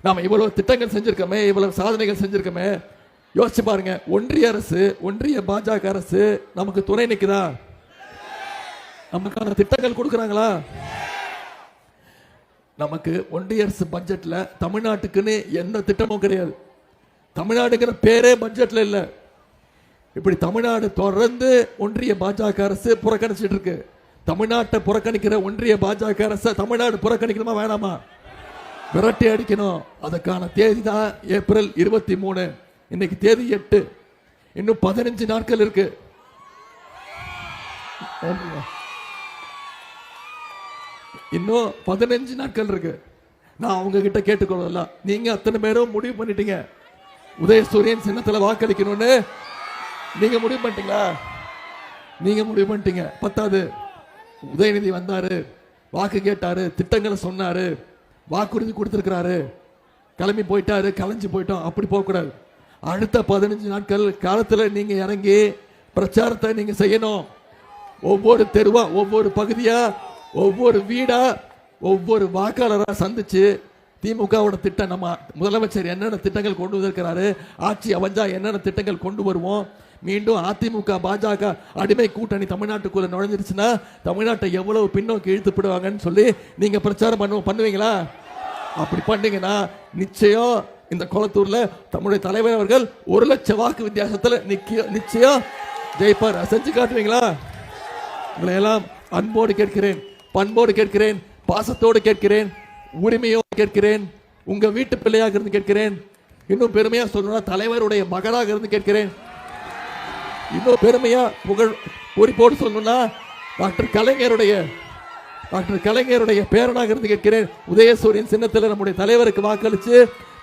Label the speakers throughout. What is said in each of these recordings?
Speaker 1: நாம இவ்வளவு திட்டங்கள் செஞ்சிருக்கோமே, இவ்வளவு சாதனைகள் செஞ்சிருக்கோமே. யோசிச்சு பாருங்க, ஒன்றிய அரசு, ஒன்றிய பாஜக அரசு நமக்கு துணை நிக்குதா? நமக்கான திட்டங்கள் கொடுக்கறாங்களா? நமக்கு ஒன்றிய அரசு பட்ஜெட்ல தமிழ்நாட்டுக்குன்னு எந்த திட்டமும் கிடையாது. தமிழ்நாடுங்கிற பேரே பட்ஜெட்ல இல்ல. இப்படி தமிழ்நாடு தொடர்ந்து ஒன்றிய பாஜக அரசு புறக்கணிச்சிட்டு இருக்கு. தமிழ்நாட்டை புறக்கணிக்கிற ஒன்றிய பாஜக அரசு தமிழ்நாடு புறக்கணிக்கணுமா வேணாமா? விரட்டி அடிக்கணும். அதுக்கான தேதி தான் ஏப்ரல் 23. இன்னைக்கு தேதி 8. இன்னும் 15 நாட்கள் இருக்கு. இன்னும் 15 நாட்கள் இருக்கு. நான் அவங்க கிட்ட கேட்டுக்கொள்ளல, நீங்க அத்தனை பேரும் முடிவு பண்ணிட்டீங்க உதயசூரியன் சின்னத்துல வாக்களிக்கணும்னு. நீங்க முடிவு பண்ணிட்டீங்களா? நீங்க முடிவு பண்ணிட்டீங்க. பத்தாது, உதயநிதி வந்தாரு, வாக்கு கேட்டாரு, திட்டங்களை சொன்னாரு, வாக்குறுதி கொடுத்திருக்கிறாரு, கிளம்பி போயிட்டாரு, கலைஞ்சு போயிட்டோம். அப்படி போகக்கூடாது. அடுத்த 15 நாட்கள் காலத்துல நீங்க இறங்கி பிரச்சாரத்தை நீங்க செய்யணும். ஒவ்வொரு தெருவா, ஒவ்வொரு பகுதியா, ஒவ்வொரு வீடா, ஒவ்வொரு வாக்காளரா சந்திச்சு திமுகவோட திட்டம், நம்ம முதலமைச்சர் என்னென்ன திட்டங்கள் கொண்டு வந்திருக்கிறாரு, ஆட்சி அமைஞ்சா என்னென்ன திட்டங்கள் கொண்டு வருவோம், மீண்டும் அதிமுக பாஜக அடிமை கூட்டணி தமிழ்நாட்டுக்குள்ள நுழைஞ்சிருச்சுன்னா தமிழ்நாட்டை எவ்வளவு பின்னோக்கி இழுத்துப்படுவாங்கன்னு சொல்லி நீங்க பிரச்சாரம் பண்ணுவீங்களா? அப்படி பண்ணீங்கன்னா நிச்சயம் இந்த கொளத்தூர்ல நம்முடைய தலைவர் அவர்கள் 1 லட்சம் வாக்கு வித்தியாசத்துல நிச்சயம் ஜெயிப்பார். செஞ்சு காட்டுவீங்களா? உங்களை எல்லாம் அன்போடு கேட்கிறேன், பண்போடு கேட்கிறேன், பாசத்தோடு கேட்கிறேன், உரிமையோடு கேட்கிறேன், உங்க வீட்டு பிள்ளையாக இருந்து கேட்கிறேன், இன்னும் பெருமையா சொல்லணும்னா தலைவருடைய மகனாக இருந்து கேட்கிறேன், இன்னும் பெருமையா புகழ் பொறிப்போடு சொல்லணும்னா டாக்டர் கலைஞருடைய பேரனாக இருந்து கேட்கிறேன். உதயசூரியன் சின்னத்தில் நம்முடைய தலைவருக்கு வாக்களிச்சு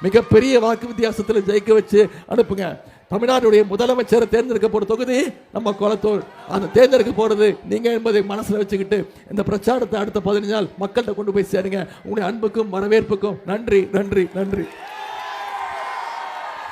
Speaker 1: மிகப்பெரிய வாக்கு வித்தியாசத்தில் ஜெயிக்க வச்சு அனுப்புங்க. தமிழ்நாடுடைய முதலமைச்சரை தேர்ந்தெடுக்க போற தொகுதி நம்ம கொளத்தூர். அந்த தேர்ந்தெடுக்க போறது நீங்க என்பதை மனசுல வச்சுக்கிட்டு இந்த பிரச்சாரத்தை அடுத்த 15 நாள் மக்கள்கிட்ட கொண்டு போய் சேருங்க. உங்களுடைய அன்புக்கும் வரவேற்புக்கும் நன்றி, நன்றி, நன்றி.